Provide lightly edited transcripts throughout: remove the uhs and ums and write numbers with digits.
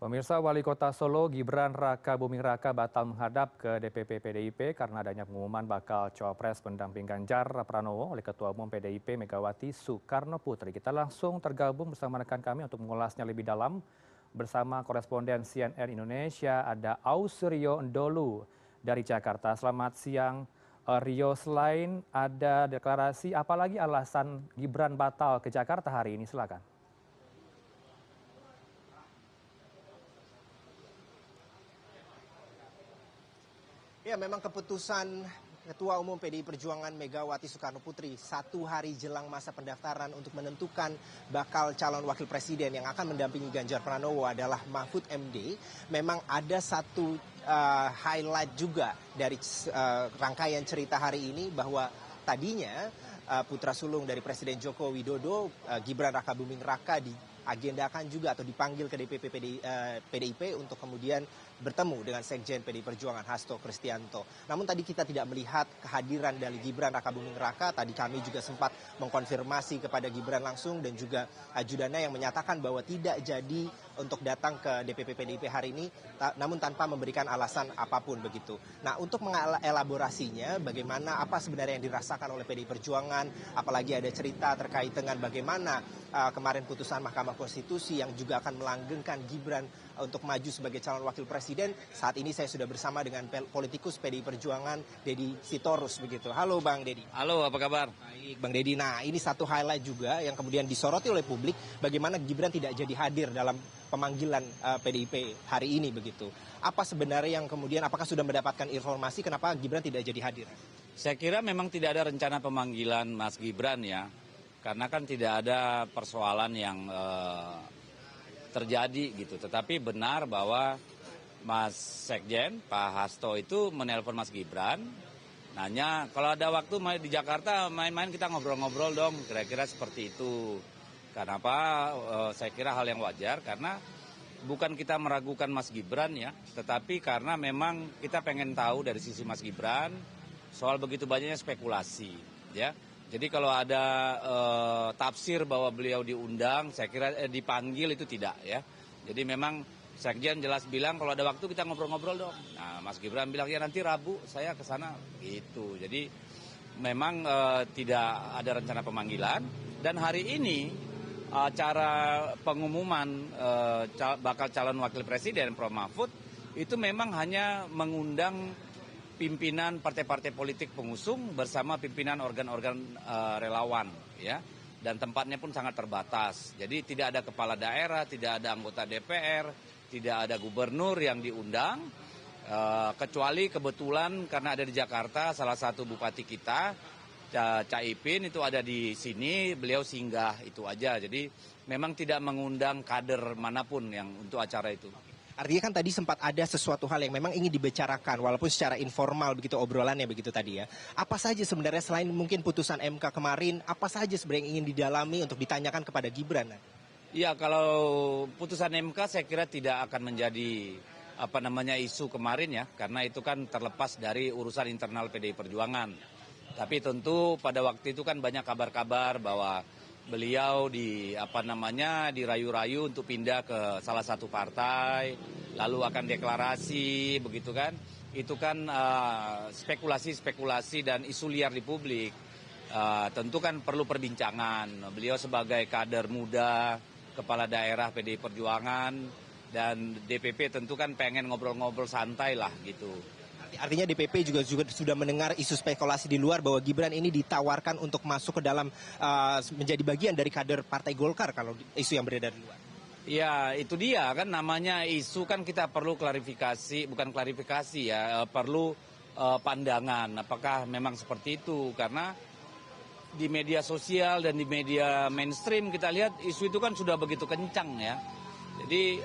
Pemirsa Wali Kota Solo Gibran Raka Buming Raka batal menghadap ke DPP PDIP karena adanya pengumuman bakal cawapres pendamping Ganjar Pranowo oleh Ketua Umum PDIP Megawati Soekarno Putri. Kita langsung tergabung bersama rekan kami untuk mengulasnya lebih dalam bersama koresponden CNN Indonesia ada Ausrio Ndolu dari Jakarta. Selamat siang Rio, selain ada deklarasi, apalagi alasan Gibran batal ke Jakarta hari ini? Silakan. Ya, memang keputusan Ketua Umum PDI Perjuangan Megawati Soekarno Putri satu hari jelang masa pendaftaran untuk menentukan bakal calon wakil presiden yang akan mendampingi Ganjar Pranowo adalah Mahfud MD. Memang ada satu highlight juga dari rangkaian cerita hari ini bahwa tadinya putra sulung dari Presiden Joko Widodo, Gibran Raka Buming Raka, diagendakan juga atau dipanggil ke DPP PDIP untuk kemudian bertemu dengan Sekjen PDI Perjuangan Hasto Kristianto. Namun tadi kita tidak melihat kehadiran dari Gibran Raka Buming Raka. Tadi kami juga sempat mengkonfirmasi kepada Gibran langsung dan juga ajudannya yang menyatakan bahwa tidak jadi untuk datang ke DPP PDIP hari ini, namun tanpa memberikan alasan apapun begitu. Nah, untuk mengelaborasinya bagaimana apa sebenarnya yang dirasakan oleh PDI Perjuangan, apalagi ada cerita terkait dengan bagaimana kemarin putusan Mahkamah Konstitusi yang juga akan melanggengkan Gibran untuk maju sebagai calon wakil presiden. Saat ini saya sudah bersama dengan politikus PDI Perjuangan Deddy Sitorus begitu. Halo Bang Deddy. Halo, apa kabar? Baik Bang Deddy. Nah, ini satu highlight juga yang kemudian disoroti oleh publik, bagaimana Gibran tidak jadi hadir dalam pemanggilan PDIP hari ini begitu. Apa sebenarnya yang kemudian, apakah sudah mendapatkan informasi kenapa Gibran tidak jadi hadir? Saya kira memang tidak ada rencana pemanggilan Mas Gibran ya, karena kan tidak ada persoalan yang terjadi gitu. Tetapi benar bahwa Mas Sekjen, Pak Hasto itu menelpon Mas Gibran, nanya kalau ada waktu di Jakarta main-main kita ngobrol-ngobrol dong, kira-kira seperti itu. Kenapa? Saya kira hal yang wajar karena bukan kita meragukan Mas Gibran ya, tetapi karena memang kita pengen tahu dari sisi Mas Gibran soal begitu banyaknya spekulasi ya. Jadi kalau ada tafsir bahwa beliau diundang, saya kira dipanggil itu tidak ya. Jadi memang Sekjen jelas bilang kalau ada waktu kita ngobrol-ngobrol dong. Nah, Mas Gibran bilang ya nanti Rabu saya ke sana gitu. Jadi memang tidak ada rencana pemanggilan dan hari ini acara pengumuman bakal calon wakil presiden Prof Mahfud itu memang hanya mengundang pimpinan partai-partai politik pengusung bersama pimpinan organ-organ relawan ya, dan tempatnya pun sangat terbatas. Jadi tidak ada kepala daerah, tidak ada anggota DPR, tidak ada gubernur yang diundang, kecuali kebetulan karena ada di Jakarta salah satu bupati kita Caipin itu ada di sini, beliau singgah itu aja. Jadi memang tidak mengundang kader manapun yang untuk acara itu. Artinya kan tadi sempat ada sesuatu hal yang memang ingin dibicarakan walaupun secara informal begitu obrolannya begitu tadi ya. Apa saja sebenarnya selain mungkin putusan MK kemarin, apa saja sebenarnya yang ingin didalami untuk ditanyakan kepada Gibran? Iya, kalau putusan MK saya kira tidak akan menjadi isu kemarin ya, karena itu kan terlepas dari urusan internal PDI Perjuangan. Tapi tentu pada waktu itu kan banyak kabar-kabar bahwa beliau dirayu-rayu untuk pindah ke salah satu partai, lalu akan deklarasi, begitu kan? Itu kan spekulasi-spekulasi dan isu liar di publik. Tentu kan perlu perbincangan. Beliau sebagai kader muda, kepala daerah PDI Perjuangan, dan DPP tentu kan pengen ngobrol-ngobrol santai lah gitu. Artinya DPP juga sudah mendengar isu spekulasi di luar bahwa Gibran ini ditawarkan untuk masuk ke dalam menjadi bagian dari kader Partai Golkar kalau isu yang beredar di luar. Ya itu dia kan namanya isu kan kita perlu klarifikasi, bukan klarifikasi ya, perlu pandangan apakah memang seperti itu. Karena di media sosial dan di media mainstream kita lihat isu itu kan sudah begitu kencang ya. Jadi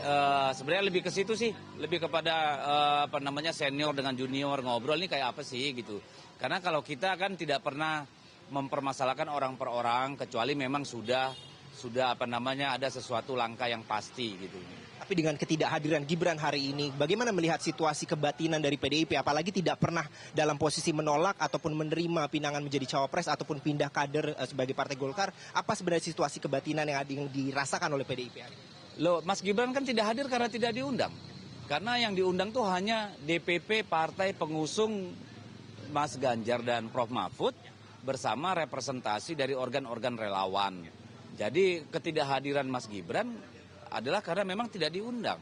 sebenarnya lebih ke situ sih, lebih kepada senior dengan junior ngobrol ini kayak apa sih gitu. Karena kalau kita kan tidak pernah mempermasalahkan orang per orang kecuali memang sudah ada sesuatu langkah yang pasti gitu. Tapi dengan ketidakhadiran Gibran hari ini, bagaimana melihat situasi kebatinan dari PDIP apalagi tidak pernah dalam posisi menolak ataupun menerima pinangan menjadi cawapres ataupun pindah kader sebagai Partai Golkar, apa sebenarnya situasi kebatinan yang dirasakan oleh PDIP hari ini? Loh, Mas Gibran kan tidak hadir karena tidak diundang. Karena yang diundang tuh hanya DPP partai pengusung Mas Ganjar dan Prof. Mahfud bersama representasi dari organ-organ relawan. Jadi ketidakhadiran Mas Gibran adalah karena memang tidak diundang.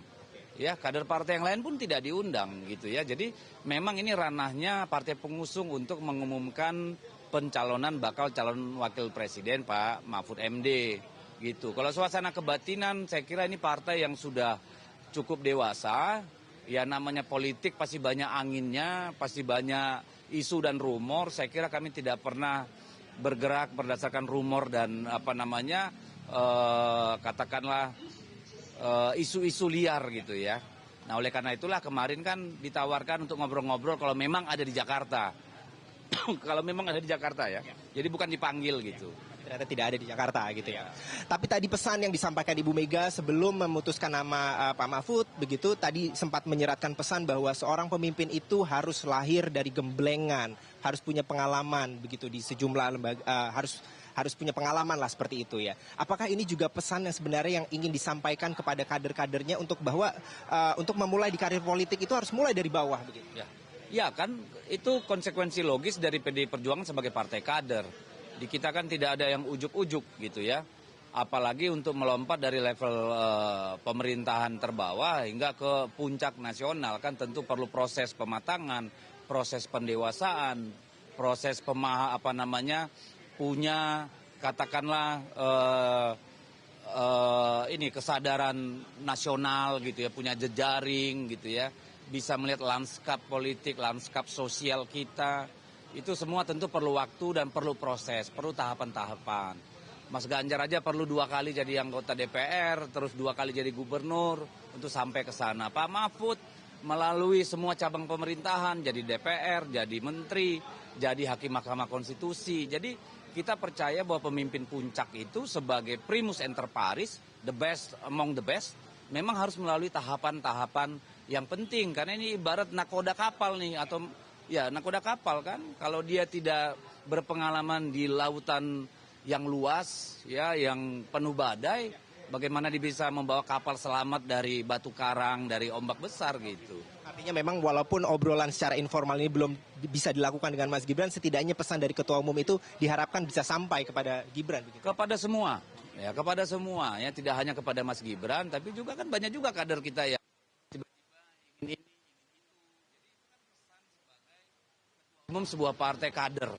Ya, kader partai yang lain pun tidak diundang gitu ya. Jadi memang ini ranahnya partai pengusung untuk mengumumkan pencalonan bakal calon wakil presiden Pak Mahfud MD gitu. Kalau suasana kebatinan saya kira ini partai yang sudah cukup dewasa. Ya namanya politik pasti banyak anginnya, pasti banyak isu dan rumor. Saya kira kami tidak pernah bergerak berdasarkan rumor dan katakanlah isu-isu liar gitu ya. Nah oleh karena itulah kemarin kan ditawarkan untuk ngobrol-ngobrol kalau memang ada di Jakarta. Kalau memang ada di Jakarta ya. Jadi bukan dipanggil gitu. Ternyata tidak ada di Jakarta gitu ya. Tapi tadi pesan yang disampaikan Ibu Mega sebelum memutuskan nama Pak Mahfud, begitu tadi sempat menyeratkan pesan bahwa seorang pemimpin itu harus lahir dari gemblengan, harus punya pengalaman begitu di sejumlah lembaga, harus punya pengalaman lah seperti itu ya. Apakah ini juga pesan yang sebenarnya yang ingin disampaikan kepada kader-kadernya untuk bahwa untuk memulai di karir politik itu harus mulai dari bawah begitu? Ya kan itu konsekuensi logis dari PDI Perjuangan sebagai partai kader. Di kita kan tidak ada yang ujuk-ujuk gitu ya. Apalagi untuk melompat dari level pemerintahan terbawah hingga ke puncak nasional kan tentu perlu proses pematangan, proses pendewasaan, proses punya katakanlah ini kesadaran nasional gitu ya, punya jejaring gitu ya, bisa melihat lanskap politik, lanskap sosial kita. Itu semua tentu perlu waktu dan perlu proses, perlu tahapan-tahapan. Mas Ganjar aja perlu 2 kali jadi anggota DPR, terus 2 kali jadi gubernur untuk sampai ke sana. Pak Mahfud melalui semua cabang pemerintahan, jadi DPR, jadi menteri, jadi hakim Mahkamah Konstitusi. Jadi kita percaya bahwa pemimpin puncak itu sebagai primus inter pares, the best among the best, memang harus melalui tahapan-tahapan yang penting. Karena ini ibarat nakoda kapal nih, atau ya nakoda kapal kan, kalau dia tidak berpengalaman di lautan yang luas, ya yang penuh badai, bagaimana dia bisa membawa kapal selamat dari batu karang, dari ombak besar gitu. Artinya memang walaupun obrolan secara informal ini belum bisa dilakukan dengan Mas Gibran, setidaknya pesan dari Ketua Umum itu diharapkan bisa sampai kepada Gibran. Begitu. Kepada semua, ya tidak hanya kepada Mas Gibran, tapi juga kan banyak juga kader kita ya. Umum sebuah partai kader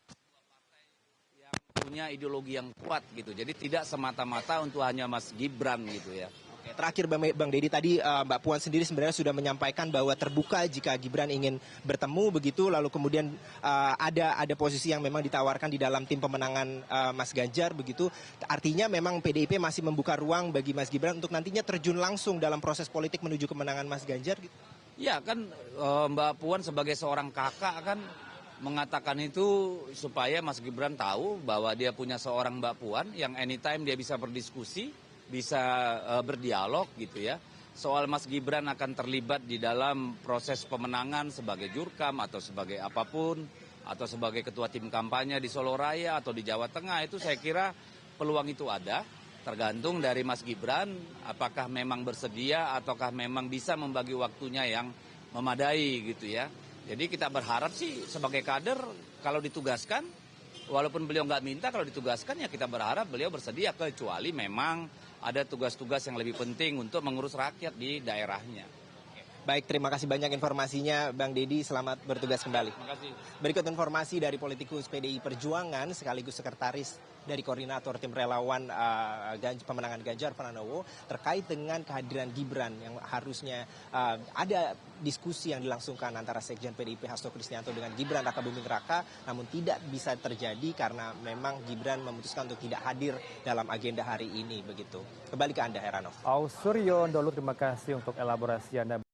yang punya ideologi yang kuat gitu. Jadi tidak semata-mata untuk hanya Mas Gibran gitu ya. Oke, terakhir Bang Deddy, tadi Mbak Puan sendiri sebenarnya sudah menyampaikan bahwa terbuka jika Gibran ingin bertemu begitu, lalu kemudian ada posisi yang memang ditawarkan di dalam tim pemenangan Mas Ganjar begitu. Artinya memang PDIP masih membuka ruang bagi Mas Gibran untuk nantinya terjun langsung dalam proses politik menuju kemenangan Mas Ganjar gitu. Ya kan Mbak Puan sebagai seorang kakak kan mengatakan itu supaya Mas Gibran tahu bahwa dia punya seorang Mbak Puan yang anytime dia bisa berdiskusi, bisa berdialog gitu ya. Soal Mas Gibran akan terlibat di dalam proses pemenangan sebagai jurkam atau sebagai apapun, atau sebagai ketua tim kampanye di Solo Raya atau di Jawa Tengah, itu saya kira peluang itu ada. Tergantung dari Mas Gibran apakah memang bersedia ataukah memang bisa membagi waktunya yang memadai gitu ya. Jadi kita berharap sih sebagai kader kalau ditugaskan, walaupun beliau nggak minta, kalau ditugaskan ya kita berharap beliau bersedia, kecuali memang ada tugas-tugas yang lebih penting untuk mengurus rakyat di daerahnya. Baik, terima kasih banyak informasinya Bang Deddy, selamat bertugas kembali. Terima kasih. Berikut informasi dari politikus PDI Perjuangan sekaligus sekretaris dari koordinator tim relawan pemenangan Ganjar Pranowo terkait dengan kehadiran Gibran yang harusnya ada diskusi yang dilangsungkan antara Sekjen PDIP Hasto Kristianto dengan Gibran Raka Buming Raka, namun tidak bisa terjadi karena memang Gibran memutuskan untuk tidak hadir dalam agenda hari ini begitu. Kembali ke Anda Heranov. Ausuryo Ndolu, terima kasih untuk elaborasi Anda.